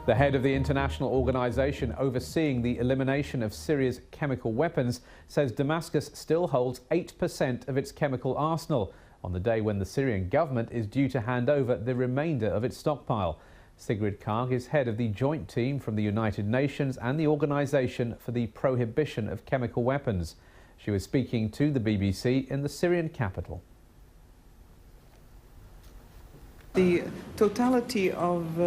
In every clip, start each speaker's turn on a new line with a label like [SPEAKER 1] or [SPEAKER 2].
[SPEAKER 1] The head of the international organization overseeing the elimination of Syria's chemical weapons says Damascus still holds 8% of its chemical arsenal on the day when the Syrian government is due to hand over the remainder of its stockpile. Sigrid Kaag is head of the joint team from the United Nations and the Organization for the Prohibition of Chemical Weapons. She was speaking to the BBC in the Syrian capital.
[SPEAKER 2] The totality of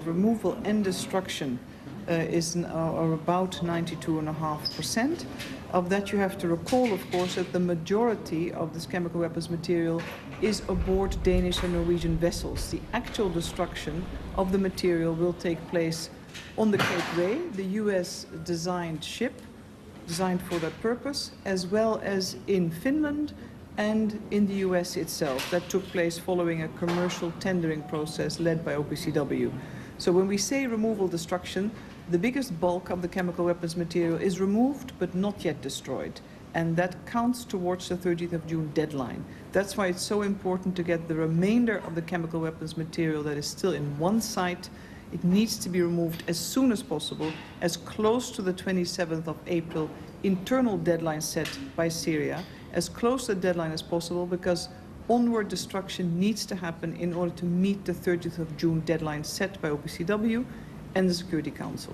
[SPEAKER 2] removal and destruction is about 92.5%. Of that, you have to recall, of course, that the majority of this chemical weapons material is aboard Danish and Norwegian vessels. The actual destruction of the material will take place on the Cape Ray, the US-designed ship, designed for that purpose, as well as in Finland and in the US itself. That took place following a commercial tendering process led by OPCW. So when we say removal destruction, the biggest bulk of the chemical weapons material is removed but not yet destroyed. And that counts towards the 30th of June deadline. That's why it's so important to get the remainder of the chemical weapons material that is still in one site. It needs to be removed as soon as possible, as close to the 27th of April internal deadline set by Syria, as close to the deadline as possible, because onward destruction needs to happen in order to meet the 30th of June deadline set by OPCW and the Security Council.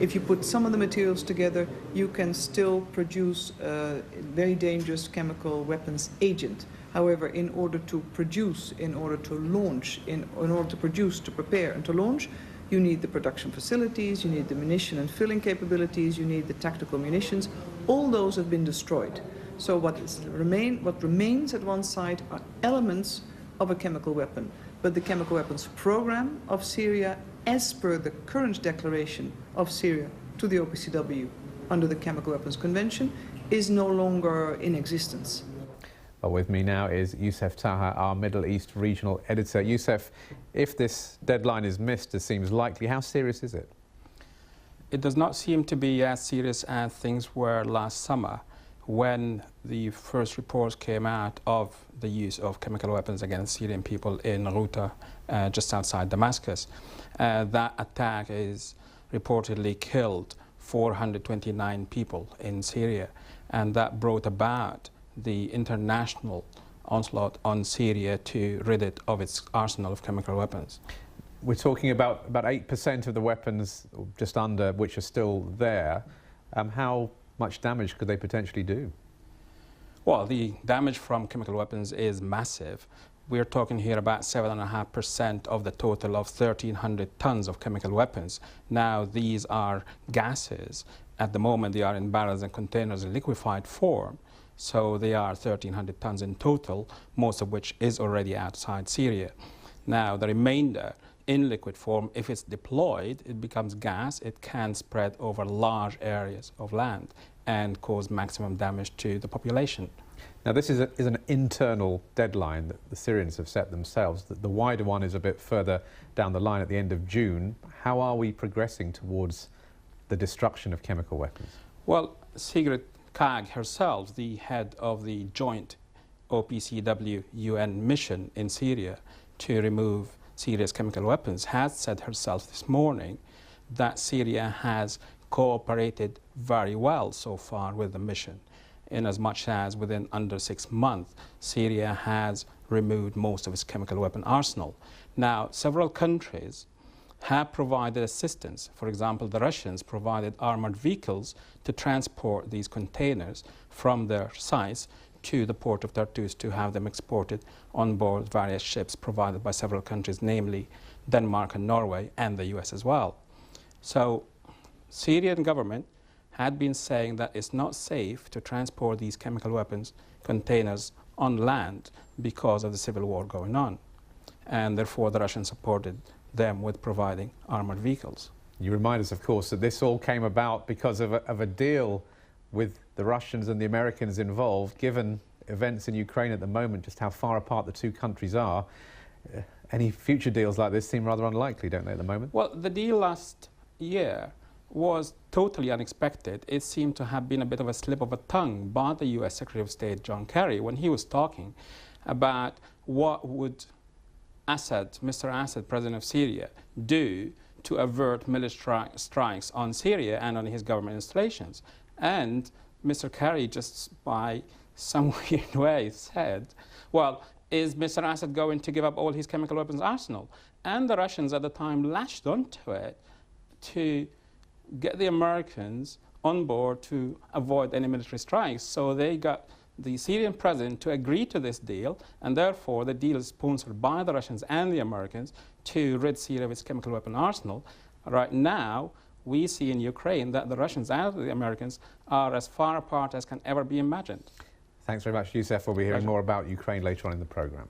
[SPEAKER 2] If you put some of the materials together, you can still produce a very dangerous chemical weapons agent. However, in order to produce, in order to launch, in order to produce, to prepare and to launch, you need the production facilities, you need the munition and filling capabilities, you need the tactical munitions. All those have been destroyed. So what remains at one side are elements of a chemical weapon. But the chemical weapons program of Syria, as per the current declaration of Syria to the OPCW under the Chemical Weapons Convention, is no longer in existence.
[SPEAKER 1] Well, with me now is Youssef Taha, our Middle East regional editor. Youssef, if this deadline is missed, as seems likely, how serious is it?
[SPEAKER 3] It does not seem to be as serious as things were last summer, when the first reports came out of the use of chemical weapons against Syrian people in Ghouta, just outside Damascus. That attack is reportedly killed 429 people in Syria, and that brought about the international onslaught on Syria to rid it of its arsenal of chemical weapons.
[SPEAKER 1] We're talking about 8% of the weapons, just under, which are still there. How much damage could they potentially do?
[SPEAKER 3] Well, the damage from chemical weapons is massive. We're talking here about 7.5% of the total of 1,300 tons of chemical weapons. Now, these are gases. At the moment, they are in barrels and containers in liquefied form. So they are 1,300 tons in total, most of which is already outside Syria. Now, the remainder in liquid form, if it's deployed, it becomes gas. It can spread over large areas of land and cause maximum damage to the population.
[SPEAKER 1] Now, this is an internal deadline that the Syrians have set themselves. The wider one is a bit further down the line at the end of June. How are we progressing towards the destruction of chemical weapons?
[SPEAKER 3] Well, Sigrid Kaag herself, the head of the joint OPCW-UN mission in Syria to remove Syria's chemical weapons, has said herself this morning that Syria has cooperated very well so far with the mission, in as much as within under 6 months, Syria has removed most of its chemical weapon arsenal. Now, several countries have provided assistance. For example, the Russians provided armored vehicles to transport these containers from their sites to the port of Tartus to have them exported on board various ships provided by several countries, namely Denmark and Norway, and the US as well. So, Syrian government had been saying that it's not safe to transport these chemical weapons containers on land because of the civil war going on. And therefore, the Russians supported them with providing armored vehicles.
[SPEAKER 1] You remind us, of course, that this all came about because of a deal with the Russians and the Americans involved. Given events in Ukraine at the moment, just how far apart the two countries are, any future deals like this seem rather unlikely, don't they, at the moment?
[SPEAKER 3] Well, the deal last year was totally unexpected. It seemed to have been a bit of a slip of a tongue by the US Secretary of State John Kerry when he was talking about what would Assad, Mr. Assad, president of Syria, do to avert military strikes on Syria and on his government installations. And Mr. Kerry, just by some weird way, said, well, is Mr. Assad going to give up all his chemical weapons arsenal? And the Russians at the time latched onto it to get the Americans on board to avoid any military strikes. So they got the Syrian president to agree to this deal, and therefore the deal is sponsored by the Russians and the Americans to rid Syria of its chemical weapon arsenal. Right now, we see in Ukraine that the Russians and the Americans are as far apart as can ever be imagined.
[SPEAKER 1] Thanks very much, Youssef. We'll be hearing
[SPEAKER 3] Pleasure.
[SPEAKER 1] more about Ukraine later on in the programme.